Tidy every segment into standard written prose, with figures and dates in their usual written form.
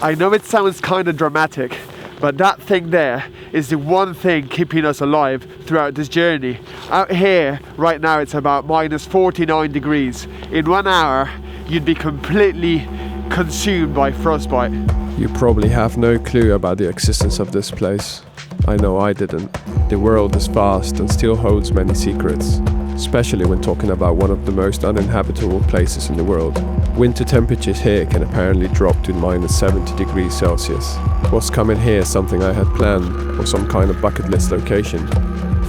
I know it sounds kind of dramatic, but that thing there is the one thing keeping us alive throughout this journey. Out here, right now, it's about minus 49 degrees. In 1 hour, you'd be completely consumed by frostbite. You probably have no clue about the existence of this place. I know I didn't. The world is vast and still holds many secrets, especially when talking about one of the most uninhabitable places in the world. Winter temperatures here can apparently drop to minus 70 degrees Celsius. Was coming here something I had planned, or some kind of bucket list location?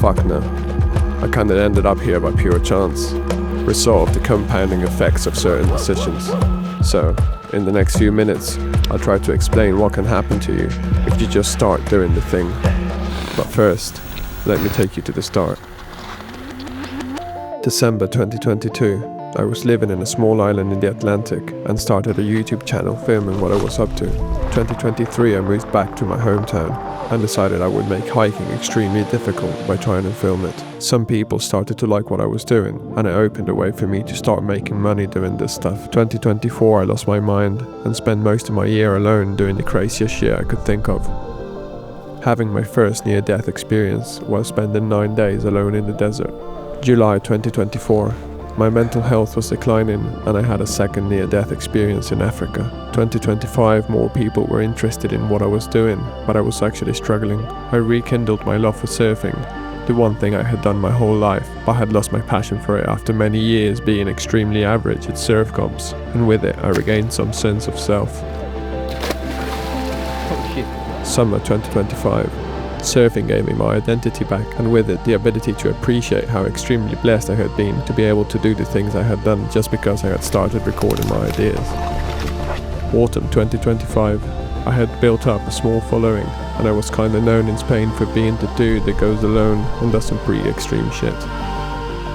Fuck no. I kinda ended up here by pure chance, result of the compounding effects of certain decisions. So, in the next few minutes, I'll try to explain what can happen to you if you just start doing the thing. But first, let me take you to the start. December 2022, I was living in a small island in the Atlantic and started a YouTube channel filming what I was up to. 2023 I moved back to my hometown and decided I would make hiking extremely difficult by trying to film it. Some people started to like what I was doing, and it opened a way for me to start making money doing this stuff. 2024 I lost my mind and spent most of my year alone doing the craziest shit I could think of. Having my first near-death experience while spending 9 days alone in the desert. July 2024. My mental health was declining and I had a second near-death experience in Africa. 2025, more people were interested in what I was doing, but I was actually struggling. I rekindled my love for surfing, the one thing I had done my whole life, but had lost my passion for it after many years being extremely average at surf comps, and with it I regained some sense of self. Oh shit. Summer 2025. Surfing gave me my identity back, and with it the ability to appreciate how extremely blessed I had been to be able to do the things I had done just because I had started recording my ideas. Autumn 2025. I had built up a small following, and I was kinda known in Spain for being the dude that goes alone and does some pretty extreme shit.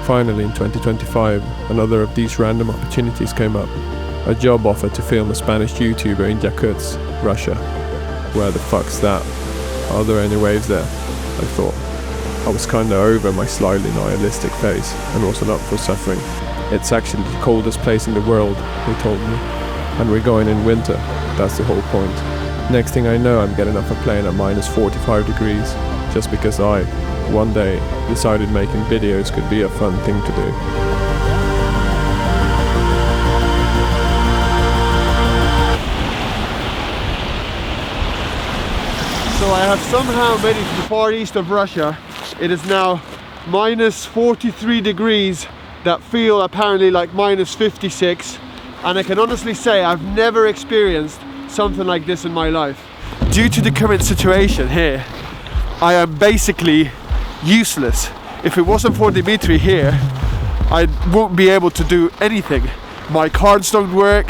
Finally in 2025, another of these random opportunities came up. A job offer to film a Spanish YouTuber in Yakutsk, Russia. Where the fuck's that? Are there any waves there? I thought. I was kinda over my slightly nihilistic face and wasn't up for suffering. It's actually the coldest place in the world, they told me. And we're going in winter, that's the whole point. Next thing I know, I'm getting off a plane at minus 45 degrees, just because I, one day, decided making videos could be a fun thing to do. So I have somehow made it to the far east of Russia. It is now minus 43 degrees that feel apparently like minus 56. And I can honestly say I've never experienced something like this in my life. Due to the current situation here, I am basically useless. If it wasn't for Dimitri here, I won't be able to do anything. My cards don't work,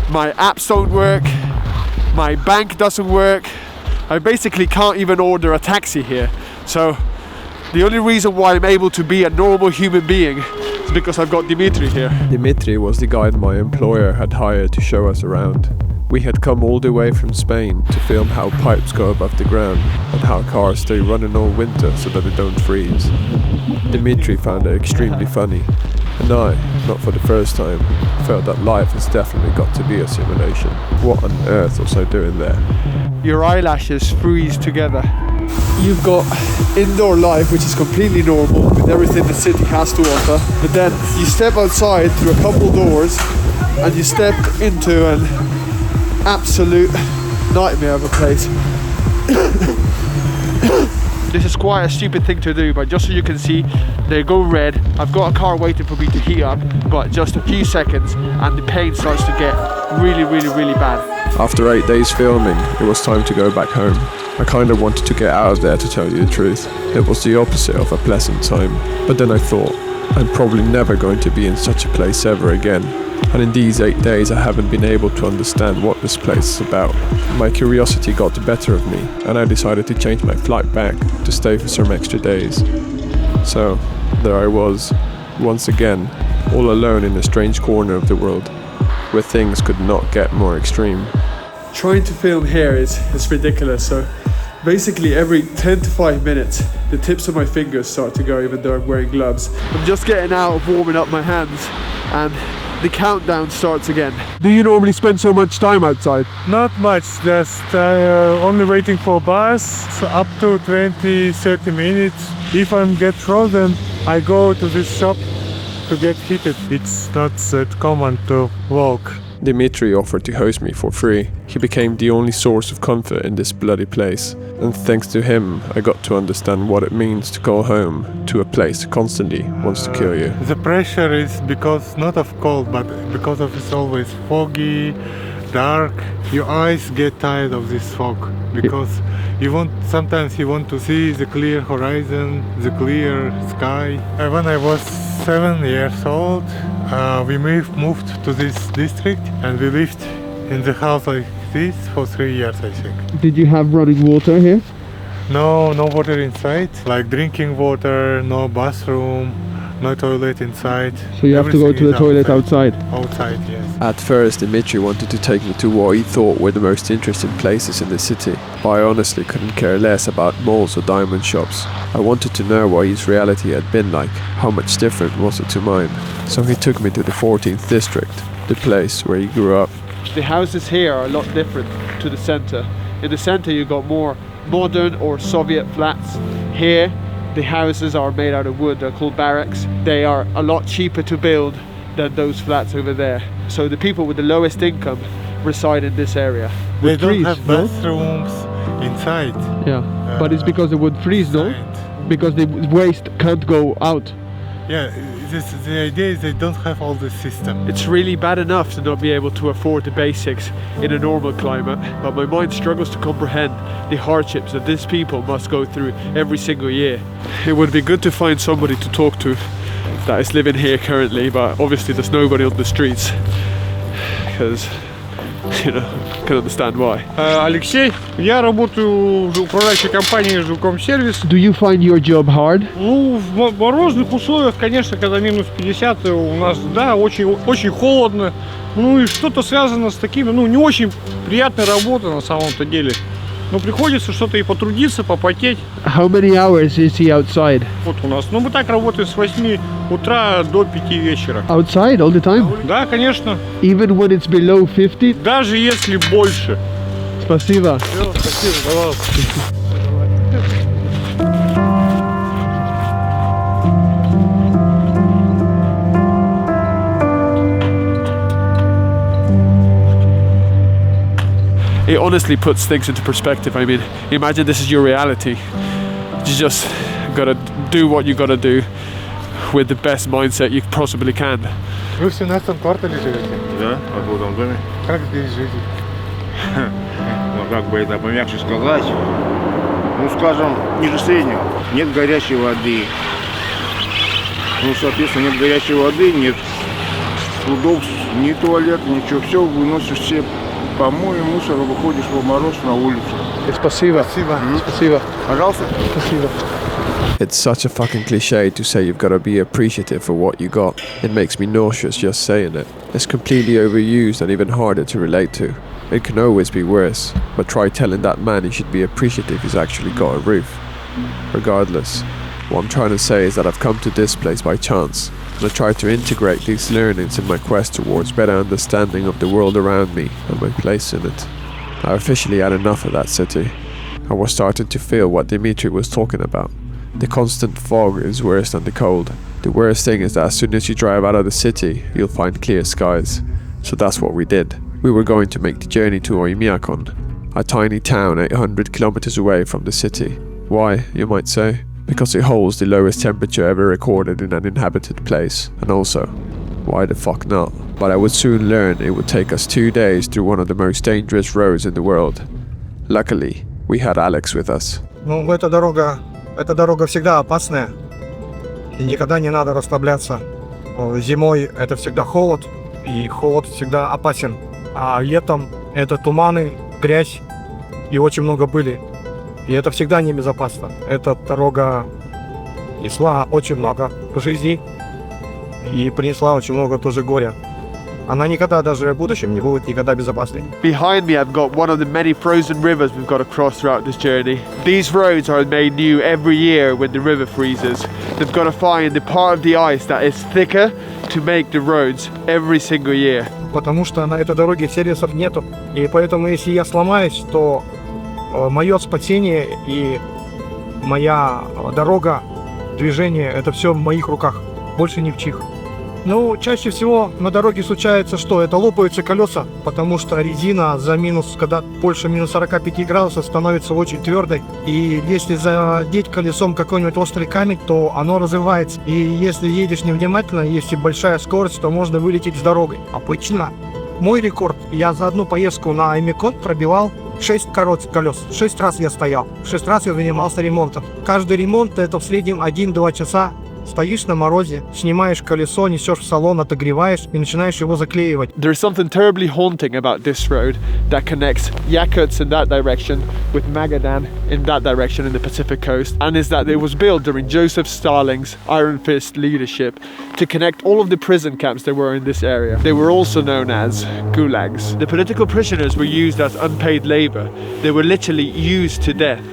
my apps don't work, my bank doesn't work. I basically can't even order a taxi here. So the only reason why I'm able to be a normal human being is because I've got Dimitri here. Dimitri was the guide my employer had hired to show us around. We had come all the way from Spain to film how pipes go above the ground and how cars stay running all winter so that they don't freeze. Dimitri found it extremely funny, and I, not for the first time, felt that life has definitely got to be a simulation. What on earth was I doing there? Your eyelashes freeze together. You've got indoor life, which is completely normal with everything the city has to offer, but then you step outside through a couple doors and you step into an absolute nightmare of a place. This is quite a stupid thing to do, but just so you can see, they go red. I've got a car waiting for me to heat up, but just a few seconds and the pain starts to get really, really, really bad. After 8 days filming, it was time to go back home. I kind of wanted to get out of there, to tell you the truth. It was the opposite of a pleasant time. But then I thought, I'm probably never going to be in such a place ever again. And in these 8 days I haven't been able to understand what this place is about. My curiosity got the better of me, and I decided to change my flight back to stay for some extra days. So, there I was, once again, all alone in a strange corner of the world, where things could not get more extreme. Trying to film here is ridiculous. So basically every 10 to 5 minutes the tips of my fingers start to go, even though I'm wearing gloves. I'm just getting out of warming up my hands, and the countdown starts again. Do you normally spend so much time outside? Not much, just only waiting for bus, so up to 20-30 minutes. If I get frozen, I go to this shop to get heated. It's not that common to walk. Dimitri offered to host me for free. He became the only source of comfort in this bloody place, and thanks to him I got to understand what it means to go home to a place that constantly wants to kill you. The pressure is because not of cold, but because of it's always foggy, dark. Your eyes get tired of this fog because sometimes you want to see the clear horizon, the clear sky. When I was 7 years old, we moved to this district and we lived in the house like this for 3 years, I think. Did you have running water here? No water inside, like drinking water, no bathroom, no toilet inside. So you have to go to the toilet outside? Outside, yes. At first, Dimitri wanted to take me to what he thought were the most interesting places in the city, but I honestly couldn't care less about malls or diamond shops. I wanted to know what his reality had been like, how much different was it to mine. So he took me to the 14th district, the place where he grew up. The houses here are a lot different to the center. In the center you got more modern or Soviet flats. Here the houses are made out of wood, they're called barracks. They are a lot cheaper to build than those flats over there. So the people with the lowest income reside in this area. They don't have bathrooms inside. Yeah, but it's because they would freeze, no? Because the waste can't go out. Yeah, the idea is they don't have all the system. It's really bad enough to not be able to afford the basics in a normal climate, but my mind struggles to comprehend the hardships that these people must go through every single year. It would be good to find somebody to talk to that is living here currently, but obviously there's nobody on the streets because, you know, I can understand why. Алексей, я работаю в управляющей компании «Жилкомсервис». Do you find your job hard? Ну, в морозных условиях, конечно, когда минус 50, у нас, да, очень холодно. Ну и что-то связано с такими, ну, не очень приятной работой на самом-то деле. Но приходится что-то и потрудиться, попотеть. How many hours is he outside? Вот у нас. Ну, мы так работаем с 8 утра до 5 вечера. Outside all the time? Да, конечно. Even when it's below 50? Даже если больше. Спасибо. Все, спасибо, пожалуйста. It honestly puts things into perspective. I mean, imagine this is your reality. You just gotta do what you gotta do with the best mindset you possibly can. Вы в 17-м квартале живете? Да, в одном доме. Как здесь жить? Ну, как бы это помягче сказать. Ну, скажем, ниже среднего. Нет горячей воды. Ну, соответственно, нет горячей воды, нет удобств, ни туалет, ничего. Все выносишь все помои, мусор, выходишь в мороз на улицу. Спасибо. Спасибо. Спасибо. Пожалуйста. Спасибо. It's such a fucking cliche to say you've got to be appreciative for what you got. It makes me nauseous just saying it. It's completely overused and even harder to relate to. It can always be worse, but try telling that man he should be appreciative he's actually got a roof. Regardless, what I'm trying to say is that I've come to this place by chance, and I try to integrate these learnings in my quest towards better understanding of the world around me and my place in it. I officially had enough of that city. I was starting to feel what Dimitri was talking about. The constant fog is worse than the cold. The worst thing is that as soon as you drive out of the city, you'll find clear skies. So that's what we did. We were going to make the journey to Oymyakon, a tiny town 800 kilometers away from the city. Why, you might say? Because it holds the lowest temperature ever recorded in an inhabited place. And also, why the fuck not? But I would soon learn it would take us 2 days through one of the most dangerous roads in the world. Luckily, we had Alex with us. Ну, эта дорога всегда опасная, и никогда не надо расслабляться. Зимой это всегда холод, и холод всегда опасен. А летом это туманы, грязь и очень много пыли. И это всегда небезопасно. Эта дорога несла очень много жизней и принесла очень много тоже горя. она никогда даже в будущем не будет никогда безопасной. Behind me I've got one of the many frozen rivers we've got to cross throughout this journey. These roads are made new every year when the river freezes. They've got to find the part of the ice that is thicker to make the roads every single year. Потому что на этой дороге сервисов нету. И поэтому, если я сломаюсь, то мое спасение и моя дорога, движение, это все в моих руках, больше ни в чьих. Ну, чаще всего на дороге случается, что это лопаются колеса, потому что резина за минус, когда больше минус 45 градусов, становится очень твердой. И если задеть колесом какой-нибудь острый камень, то оно разрывается. И если едешь невнимательно, если большая скорость, то можно вылететь с дорогой. Обычно мой рекорд, я за одну поездку на Омикон пробивал 6 колес. 6 раз я стоял, 6 раз я занимался ремонтом. Каждый ремонт это в среднем 1-2 часа. Стоишь на морозе, снимаешь колесо, несешь в салон, отогреваешь и начинаешь его заклеивать. There's something terribly haunting about this road that connects Yakutsk in that direction with Magadan in that direction in the Pacific coast, and is that it was built during Joseph Stalin's Iron Fist leadership to connect all of the prison camps that were in this area. They were also known as gulags. The political prisoners were used as unpaid labor. They were literally used to death.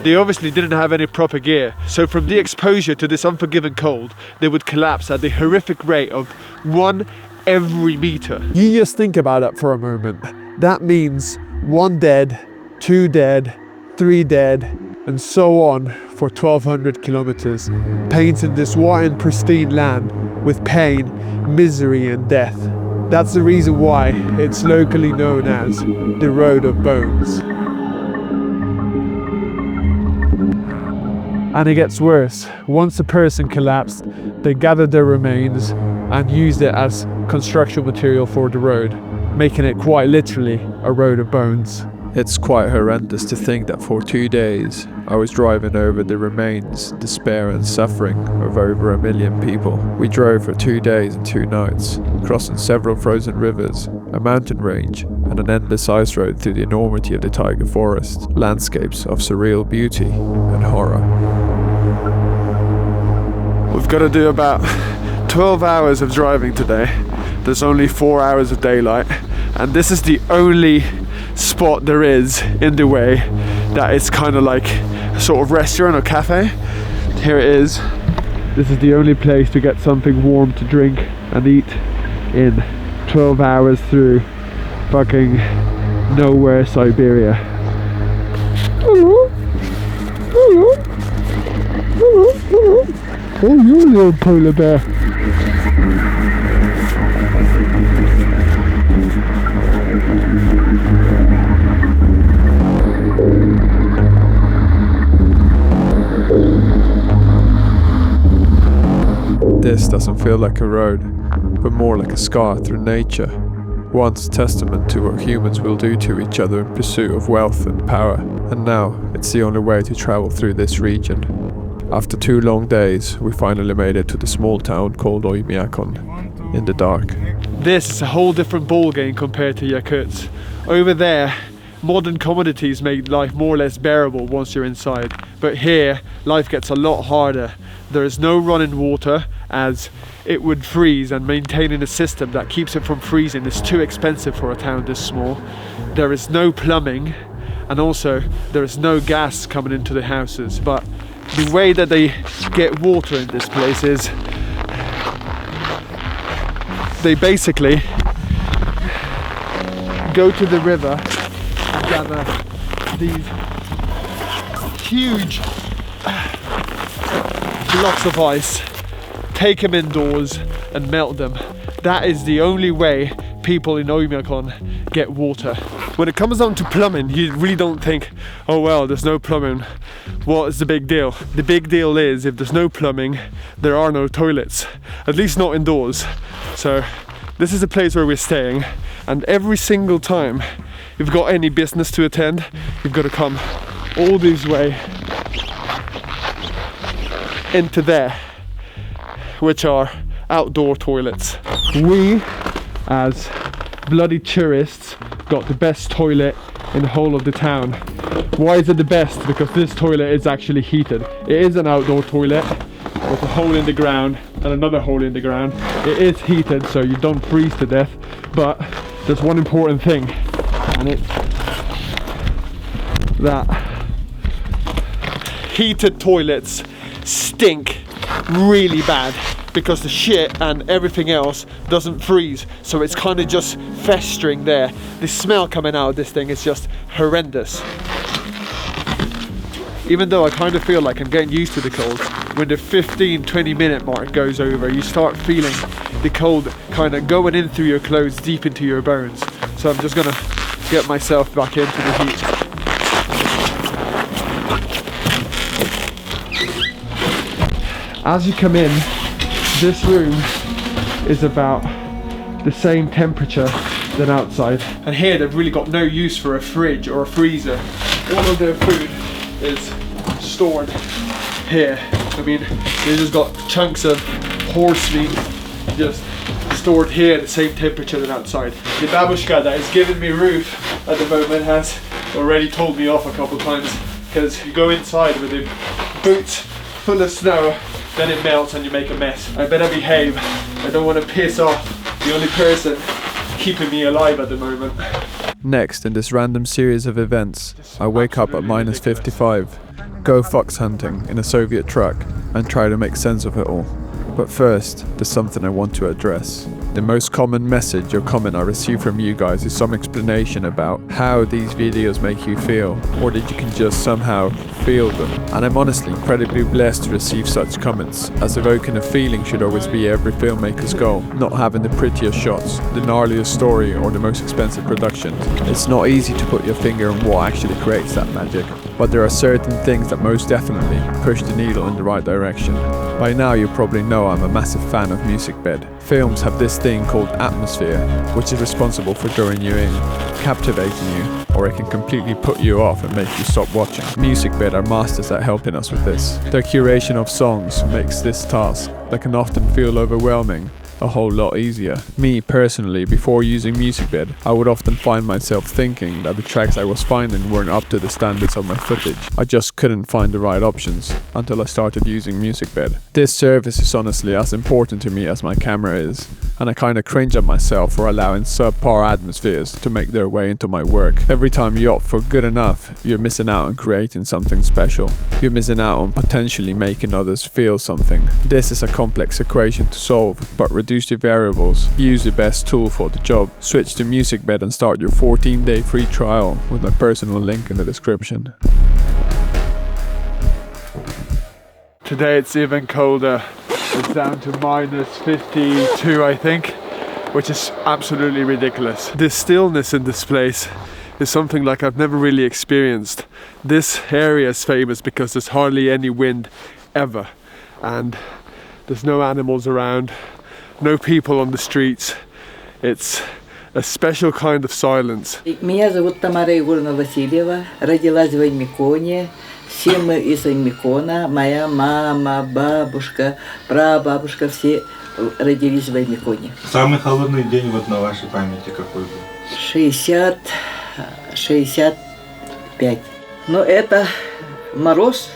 They obviously didn't have any proper gear, so from the exposure to this unforgiving cold, they would collapse at the horrific rate of 1 every meter. You just think about that for a moment. That means 1 dead, 2 dead, 3 dead, and so on for 1,200 kilometers, painting this white and pristine land with pain, misery and death. That's the reason why it's locally known as the Road of Bones. And it gets worse. Once a person collapsed, they gathered their remains and used it as construction material for the road, making it quite literally a road of bones. It's quite horrendous to think that for 2 days I was driving over the remains, despair and suffering of over 1 million people. We drove for 2 days and 2 nights, crossing several frozen rivers, a mountain range and an endless ice road through the enormity of the taiga forest, landscapes of surreal beauty and horror. We've got to do about 12 hours of driving today. There's only 4 hours of daylight, and this is the only spot there is in the way that it's kind of like a sort of restaurant or cafe. Here it is. This is the only place to get something warm to drink and eat in 12 hours through fucking nowhere Siberia. Hello? Hello? Hello? Hello? Oh, you little polar bear. This doesn't feel like a road, but more like a scar through nature, once testament to what humans will do to each other in pursuit of wealth and power, and now it's the only way to travel through this region. After 2 long days, we finally made it to the small town called Oymyakon, in the dark. This is a whole different ballgame compared to Yakutsk. Over there, modern commodities make life more or less bearable once you're inside. But here, life gets a lot harder. There is no running water, as it would freeze, and maintaining a system that keeps it from freezing is too expensive for a town this small. There is no plumbing, and also there is no gas coming into the houses. But the way that they get water in this place is they basically go to the river and gather these huge blocks of ice, take them indoors and melt them. That is the only way people in Oymyakon get water. When it comes down to plumbing, you really don't think, oh well, there's no plumbing, what is the big deal? The big deal is, if there's no plumbing, there are no toilets, at least not indoors. So this is the place where we're staying, and every single time you've got any business to attend, you've got to come all this way into there, which are outdoor toilets. We, as bloody tourists, got the best toilet in the whole of the town. Why is it the best? Because this toilet is actually heated. It is an outdoor toilet with a hole in the ground and another hole in the ground. It is heated, so you don't freeze to death, But there's one important thing, and it's that heated toilets stink really bad because the shit and everything else doesn't freeze, so it's kind of just festering there. The smell coming out of this thing is just horrendous. Even though I kind of feel like I'm getting used to the cold, when the 15-20 minute mark goes over, you start feeling the cold kind of going in through your clothes deep into your bones. So I'm just gonna get myself back into the heat. As you come in, this room is about the same temperature than outside. And here they've really got no use for a fridge or a freezer. All of their food is stored here. I mean, they just got chunks of horse meat just stored here at the same temperature than outside. The babushka that is giving me roof at the moment has already told me off a couple times, because you go inside with the boots full of snow, then it melts and you make a mess. I better behave. I don't want to piss off the only person keeping me alive at the moment. Next, in this random series of events, I wake up at minus 55, go fox hunting in a Soviet truck, and try to make sense of it all. But first, there's something I want to address. The most common message or comment I receive from you guys is some explanation about how these videos make you feel, or that you can just somehow feel them. And I'm honestly incredibly blessed to receive such comments, as evoking a feeling should always be every filmmaker's goal, not having the prettiest shots, the gnarliest story, or the most expensive production. It's not easy to put your finger on what actually creates that magic, but there are certain things that most definitely push the needle in the right direction. By now you probably know I'm a massive fan of music bed. Films have this thing called atmosphere, which is responsible for drawing you in, captivating you, or it can completely put you off and make you stop watching. Music bed are masters at helping us with this. Their curation of songs makes this task, that can often feel overwhelming, a whole lot easier. Me personally, before using MusicBed, I would often find myself thinking that the tracks I was finding weren't up to the standards of my footage. I just couldn't find the right options until I started using MusicBed. This service is honestly as important to me as my camera is, and I kinda cringe at myself for allowing subpar atmospheres to make their way into my work. Every time you opt for good enough, you're missing out on creating something special. You're missing out on potentially making others feel something. This is a complex equation to solve, but reduce the variables, use the best tool for the job. Switch to MusicBed and start your 14-day free trial with my personal link in the description. Today it's even colder. It's down to minus 52, I think, which is absolutely ridiculous. The stillness in this place is something like I've never really experienced. This area is famous because there's hardly any wind ever, and there's no animals around, no people on the streets. It's a special kind of silence. Меня зовут Тамара Егоровна Васильева, родилась в Аймиконе. Все мы из Аймикона, моя мама, бабушка, прабабушка, все родились в Аймиконе. Самый холодный день вот на вашей памяти какой был? 65. Но это мороз,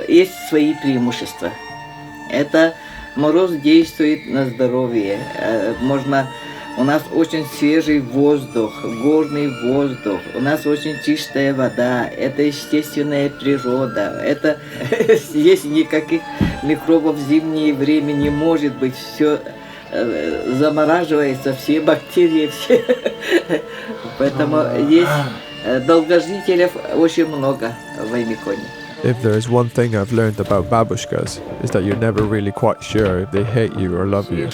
есть свои преимущества. Это мороз действует на здоровье. У нас очень свежий воздух, горный воздух, у нас очень чистая вода, это естественная природа, это здесь никаких микробов в зимнее время не может быть, все замораживается, все бактерии, все. Поэтому есть долгожителей очень много в Аймиконе. If there is one thing I've learned about babushkas, is that you're never really quite sure if they hate you or love you.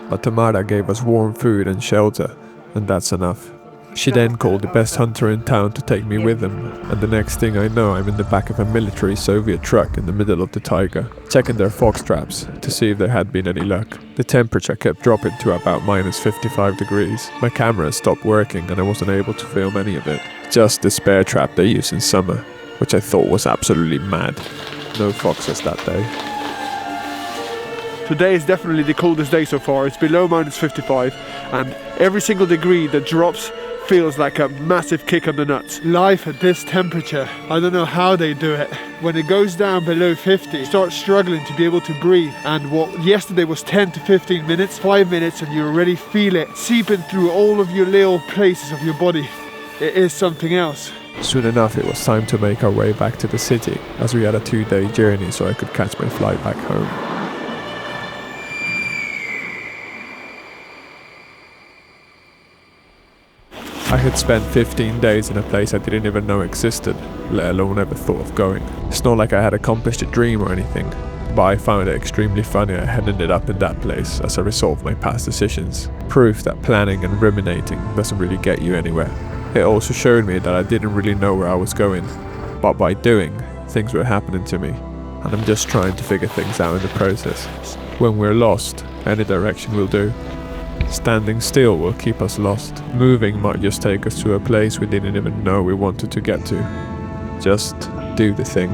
But Tamara gave us warm food and shelter, and that's enough. She then called the best hunter in town to take me with him, and the next thing I know I'm in the back of a military Soviet truck in the middle of the taiga, checking their fox traps to see if there had been any luck. The temperature kept dropping to about minus 55 degrees. My camera stopped working and I wasn't able to film any of it. Just the spare trap they use in summer, which I thought was absolutely mad. No foxes that day. Today is definitely the coldest day so far. It's below minus 55, and every single degree that drops feels like a massive kick on the nuts. Life at this temperature, I don't know how they do it. When it goes down below 50, you start struggling to be able to breathe. And what yesterday was 10 to 15 minutes, 5 minutes, and you already feel it seeping through all of your little places of your body. It is something else. Soon enough, it was time to make our way back to the city, as we had a 2-day journey so I could catch my flight back home. I had spent 15 days in a place I didn't even know existed, let alone ever thought of going. It's not like I had accomplished a dream or anything, but I found it extremely funny I had ended up in that place as a result of my past decisions. Proof that planning and ruminating doesn't really get you anywhere. It also showed me that I didn't really know where I was going, but by doing, things were happening to me, and I'm just trying to figure things out in the process. When we're lost, any direction will do. Standing still will keep us lost. Moving might just take us to a place we didn't even know we wanted to get to. Just do the thing.